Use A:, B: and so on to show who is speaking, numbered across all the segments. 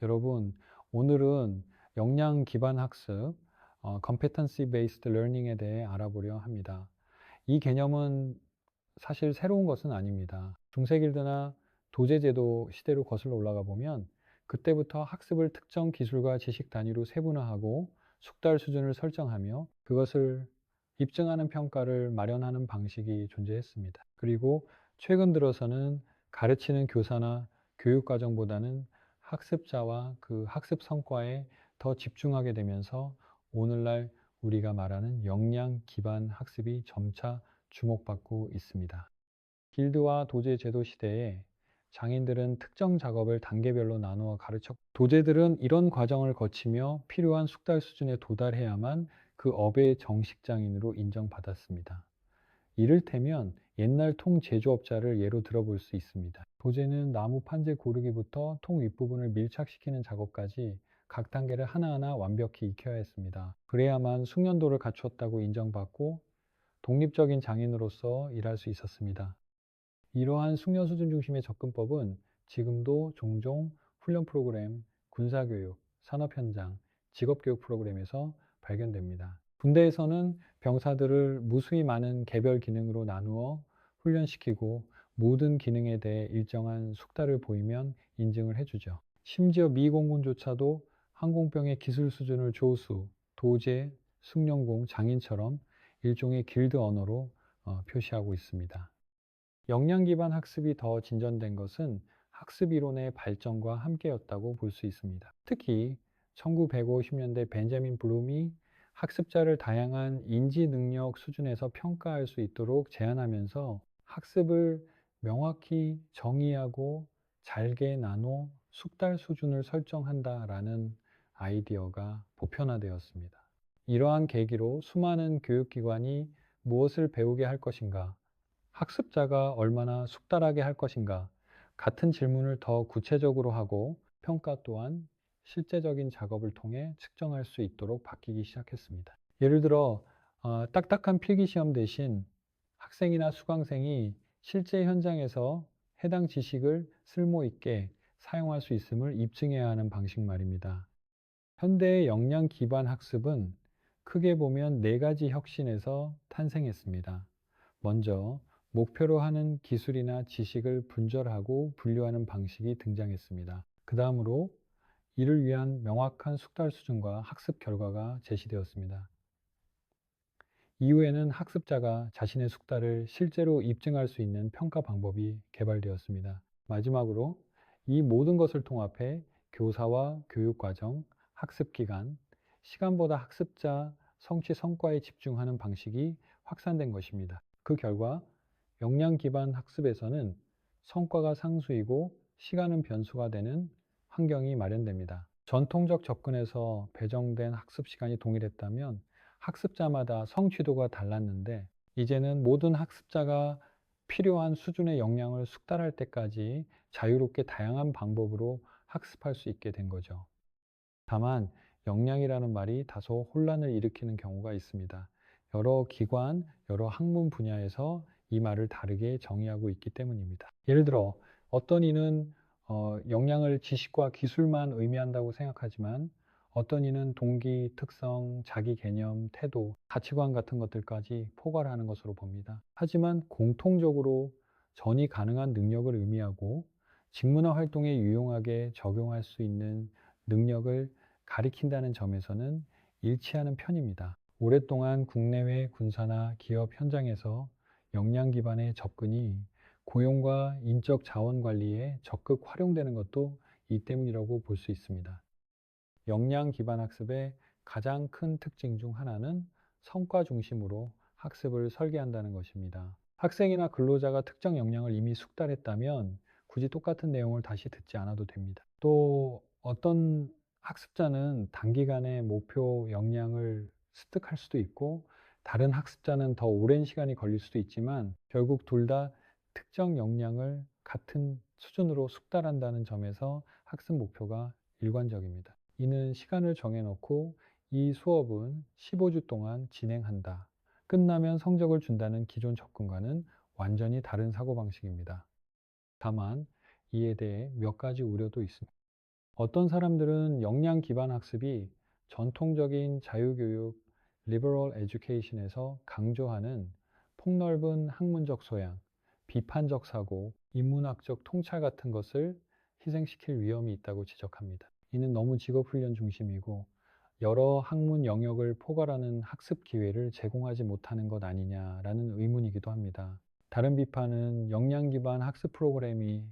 A: 여러분, 오늘은 역량 기반 학습, Competency Based Learning에 대해 알아보려 합니다. 이 개념은 사실 새로운 것은 아닙니다. 중세길드나 도제제도 시대로 거슬러 올라가 보면 그때부터 학습을 특정 기술과 지식 단위로 세분화하고 숙달 수준을 설정하며 그것을 입증하는 평가를 마련하는 방식이 존재했습니다. 그리고 최근 들어서는 가르치는 교사나 교육과정보다는 학습자와 그 학습 성과에 더 집중하게 되면서 오늘날 우리가 말하는 역량 기반 학습이 점차 주목받고 있습니다. 길드와 도제 제도 시대에 장인들은 특정 작업을 단계별로 나누어 가르쳤고, 도제들은 이런 과정을 거치며 필요한 숙달 수준에 도달해야만 그 업의 정식 장인으로 인정받았습니다. 이를테면 옛날 통 제조업자를 예로 들어볼 수 있습니다. 도제는 나무 판재 고르기부터 통 윗부분을 밀착시키는 작업까지 각 단계를 하나하나 완벽히 익혀야 했습니다. 그래야만 숙련도를 갖추었다고 인정받고 독립적인 장인으로서 일할 수 있었습니다. 이러한 숙련 수준 중심의 접근법은 지금도 종종 훈련 프로그램, 군사교육, 산업 현장, 직업교육 프로그램에서 발견됩니다. 군대에서는 병사들을 무수히 많은 개별 기능으로 나누어 훈련시키고 모든 기능에 대해 일정한 숙달을 보이면 인증을 해주죠. 심지어 미 공군조차도 항공병의 기술 수준을 조수, 도제, 숙련공, 장인처럼 일종의 길드 언어로 표시하고 있습니다. 역량 기반 학습이 더 진전된 것은 학습 이론의 발전과 함께였다고 볼 수 있습니다. 특히 1950년대 벤자민 블룸이 학습자를 다양한 인지 능력 수준에서 평가할 수 있도록 제안하면서 학습을 명확히 정의하고 잘게 나눠 숙달 수준을 설정한다라는 아이디어가 보편화되었습니다. 이러한 계기로 수많은 교육기관이 무엇을 배우게 할 것인가, 학습자가 얼마나 숙달하게 할 것인가 같은 질문을 더 구체적으로 하고 평가 또한 실제적인 작업을 통해 측정할 수 있도록 바뀌기 시작했습니다. 예를 들어 딱딱한 필기시험 대신 학생이나 수강생이 실제 현장에서 해당 지식을 쓸모있게 사용할 수 있음을 입증해야 하는 방식 말입니다. 현대의 역량 기반 학습은 크게 보면 4가지 혁신에서 탄생했습니다. 먼저 목표로 하는 기술이나 지식을 분절하고 분류하는 방식이 등장했습니다. 그 다음으로 이를 위한 명확한 숙달 수준과 학습 결과가 제시되었습니다. 이후에는 학습자가 자신의 숙달을 실제로 입증할 수 있는 평가 방법이 개발되었습니다. 마지막으로 이 모든 것을 통합해 교사와 교육과정, 학습기간, 시간보다 학습자 성취 성과에 집중하는 방식이 확산된 것입니다. 그 결과 역량 기반 학습에서는 성과가 상수이고 시간은 변수가 되는 환경이 마련됩니다. 전통적 접근에서 배정된 학습 시간이 동일했다면 학습자마다 성취도가 달랐는데 이제는 모든 학습자가 필요한 수준의 역량을 숙달할 때까지 자유롭게 다양한 방법으로 학습할 수 있게 된 거죠. 다만 역량이라는 말이 다소 혼란을 일으키는 경우가 있습니다. 여러 기관, 여러 학문 분야에서 이 말을 다르게 정의하고 있기 때문입니다. 예를 들어 어떤 이는 역량을 지식과 기술만 의미한다고 생각하지만 어떤 이는 동기, 특성, 자기 개념, 태도, 가치관 같은 것들까지 포괄하는 것으로 봅니다. 하지만 공통적으로 전이 가능한 능력을 의미하고 직무나 활동에 유용하게 적용할 수 있는 능력을 가리킨다는 점에서는 일치하는 편입니다. 오랫동안 국내외 군사나 기업 현장에서 역량 기반의 접근이 고용과 인적 자원 관리에 적극 활용되는 것도 이 때문이라고 볼 수 있습니다. 역량 기반 학습의 가장 큰 특징 중 하나는 성과 중심으로 학습을 설계한다는 것입니다. 학생이나 근로자가 특정 역량을 이미 숙달했다면 굳이 똑같은 내용을 다시 듣지 않아도 됩니다. 또 어떤 학습자는 단기간에 목표 역량을 습득할 수도 있고 다른 학습자는 더 오랜 시간이 걸릴 수도 있지만 결국 둘 다 특정 역량을 같은 수준으로 숙달한다는 점에서 학습 목표가 일관적입니다. 이는 시간을 정해놓고 이 수업은 15주 동안 진행한다. 끝나면 성적을 준다는 기존 접근과는 완전히 다른 사고방식입니다. 다만 이에 대해 몇 가지 우려도 있습니다. 어떤 사람들은 역량 기반 학습이 전통적인 자유교육, liberal education에서 강조하는 폭넓은 학문적 소양, 비판적 사고, 인문학적 통찰 같은 것을 희생시킬 위험이 있다고 지적합니다. 이는 너무 직업훈련 중심이고 여러 학문 영역을 포괄하는 학습 기회를 제공하지 못하는 것 아니냐라는 의문이기도 합니다. 다른 비판은 역량 기반 학습 프로그램이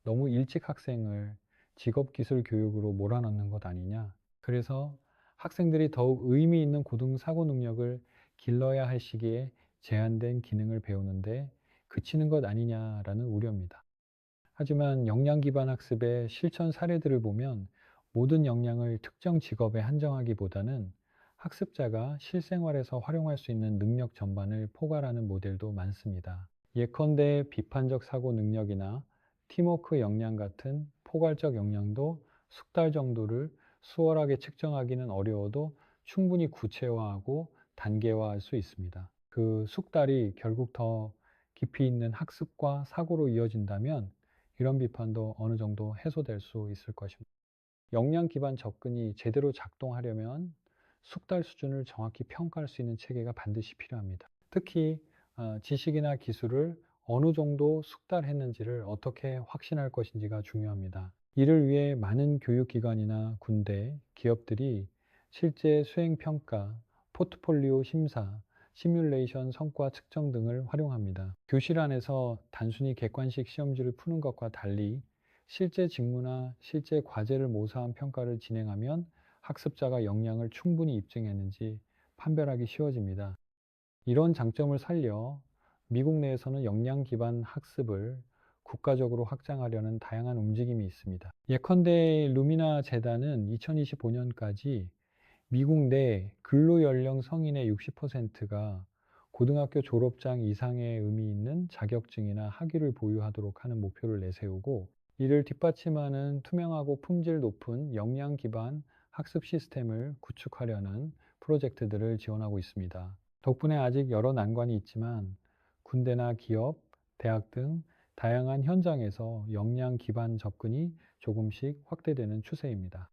A: 너무 일찍 학생을 직업기술 교육으로 몰아넣는 것 아니냐. 그래서 학생들이 더욱 의미 있는 고등 사고 능력을 길러야 할 시기에 제한된 기능을 배우는데 그치는 것 아니냐라는 우려입니다. 하지만 역량 기반 학습의 실천 사례들을 보면 모든 역량을 특정 직업에 한정하기보다는 학습자가 실생활에서 활용할 수 있는 능력 전반을 포괄하는 모델도 많습니다. 예컨대 비판적 사고 능력이나 팀워크 역량 같은 포괄적 역량도 숙달 정도를 수월하게 측정하기는 어려워도 충분히 구체화하고 단계화할 수 있습니다. 그 숙달이 결국 더 깊이 있는 학습과 사고로 이어진다면 이런 비판도 어느 정도 해소될 수 있을 것입니다. 역량 기반 접근이 제대로 작동하려면 숙달 수준을 정확히 평가할 수 있는 체계가 반드시 필요합니다. 특히 지식이나 기술을 어느 정도 숙달했는지를 어떻게 확신할 것인지가 중요합니다. 이를 위해 많은 교육기관이나 군대, 기업들이 실제 수행평가, 포트폴리오 심사, 시뮬레이션 성과 측정 등을 활용합니다. 교실 안에서 단순히 객관식 시험지를 푸는 것과 달리 실제 직무나 실제 과제를 모사한 평가를 진행하면 학습자가 역량을 충분히 입증했는지 판별하기 쉬워집니다. 이런 장점을 살려 미국 내에서는 역량 기반 학습을 국가적으로 확장하려는 다양한 움직임이 있습니다. 예컨대 루미나 재단은 2025년까지 미국 내 근로연령 성인의 60%가 고등학교 졸업장 이상의 의미 있는 자격증이나 학위를 보유하도록 하는 목표를 내세우고 이를 뒷받침하는 투명하고 품질 높은 역량 기반 학습 시스템을 구축하려는 프로젝트들을 지원하고 있습니다. 덕분에 아직 여러 난관이 있지만 군대나 기업, 대학 등 다양한 현장에서 역량 기반 접근이 조금씩 확대되는 추세입니다.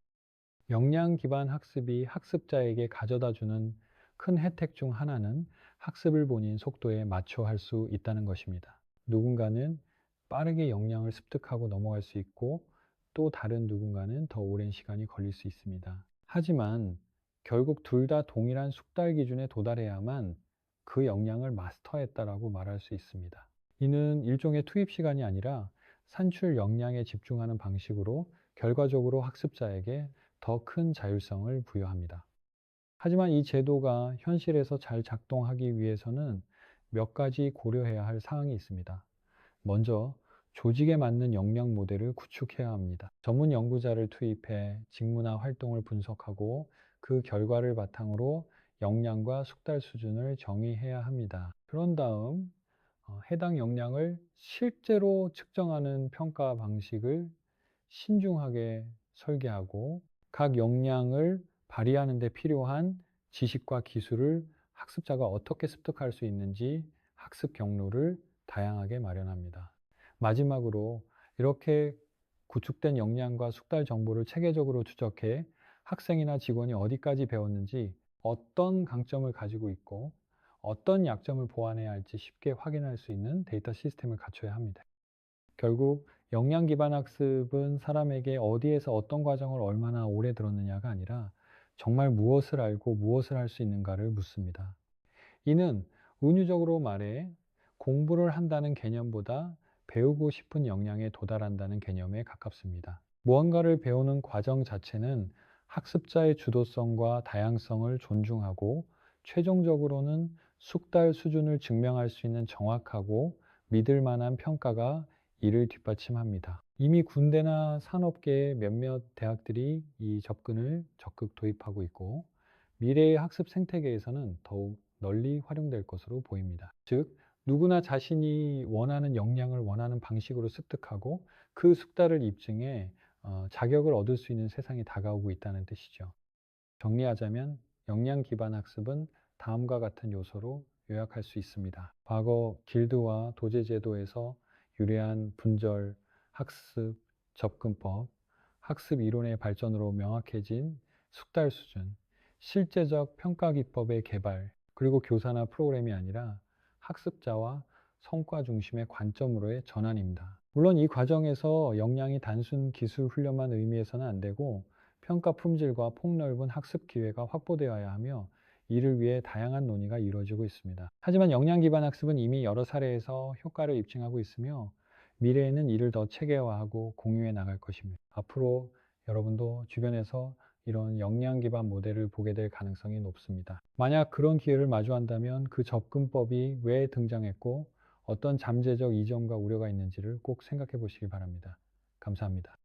A: 역량 기반 학습이 학습자에게 가져다 주는 큰 혜택 중 하나는 학습을 본인 속도에 맞춰 할 수 있다는 것입니다. 누군가는 빠르게 역량을 습득하고 넘어갈 수 있고 또 다른 누군가는 더 오랜 시간이 걸릴 수 있습니다. 하지만 결국 둘 다 동일한 숙달 기준에 도달해야만 그 역량을 마스터했다라고 말할 수 있습니다. 이는 일종의 투입 시간이 아니라 산출 역량에 집중하는 방식으로 결과적으로 학습자에게 더 큰 자율성을 부여합니다. 하지만 이 제도가 현실에서 잘 작동하기 위해서는 몇 가지 고려해야 할 사항이 있습니다. 먼저 조직에 맞는 역량 모델을 구축해야 합니다. 전문 연구자를 투입해 직무나 활동을 분석하고 그 결과를 바탕으로 역량과 숙달 수준을 정의해야 합니다. 그런 다음 해당 역량을 실제로 측정하는 평가 방식을 신중하게 설계하고 각 역량을 발휘하는 데 필요한 지식과 기술을 학습자가 어떻게 습득할 수 있는지 학습 경로를 다양하게 마련합니다. 마지막으로 이렇게 구축된 역량과 숙달 정보를 체계적으로 추적해 학생이나 직원이 어디까지 배웠는지 어떤 강점을 가지고 있고 어떤 약점을 보완해야 할지 쉽게 확인할 수 있는 데이터 시스템을 갖춰야 합니다. 결국 역량 기반 학습은 사람에게 어디에서 어떤 과정을 얼마나 오래 들었느냐가 아니라 정말 무엇을 알고 무엇을 할 수 있는가를 묻습니다. 이는 은유적으로 말해 공부를 한다는 개념보다 배우고 싶은 역량에 도달한다는 개념에 가깝습니다. 무언가를 배우는 과정 자체는 학습자의 주도성과 다양성을 존중하고 최종적으로는 숙달 수준을 증명할 수 있는 정확하고 믿을 만한 평가가 이를 뒷받침합니다. 이미 군대나 산업계의 몇몇 대학들이 이 접근을 적극 도입하고 있고 미래의 학습 생태계에서는 더욱 널리 활용될 것으로 보입니다. 즉, 누구나 자신이 원하는 역량을 원하는 방식으로 습득하고 그 숙달을 입증해 자격을 얻을 수 있는 세상이 다가오고 있다는 뜻이죠. 정리하자면 역량 기반 학습은 다음과 같은 요소로 요약할 수 있습니다. 과거 길드와 도제 제도에서 유래한 분절, 학습, 접근법, 학습 이론의 발전으로 명확해진 숙달 수준, 실제적 평가 기법의 개발, 그리고 교사나 프로그램이 아니라 학습자와 성과 중심의 관점으로의 전환입니다. 물론 이 과정에서 역량이 단순 기술 훈련만 의미해서는 안 되고 평가 품질과 폭넓은 학습 기회가 확보되어야 하며 이를 위해 다양한 논의가 이루어지고 있습니다. 하지만 역량 기반 학습은 이미 여러 사례에서 효과를 입증하고 있으며 미래에는 이를 더 체계화하고 공유해 나갈 것입니다. 앞으로 여러분도 주변에서 이런 역량 기반 모델을 보게 될 가능성이 높습니다. 만약 그런 기회를 마주한다면 그 접근법이 왜 등장했고 어떤 잠재적 이점과 우려가 있는지를 꼭 생각해 보시기 바랍니다. 감사합니다.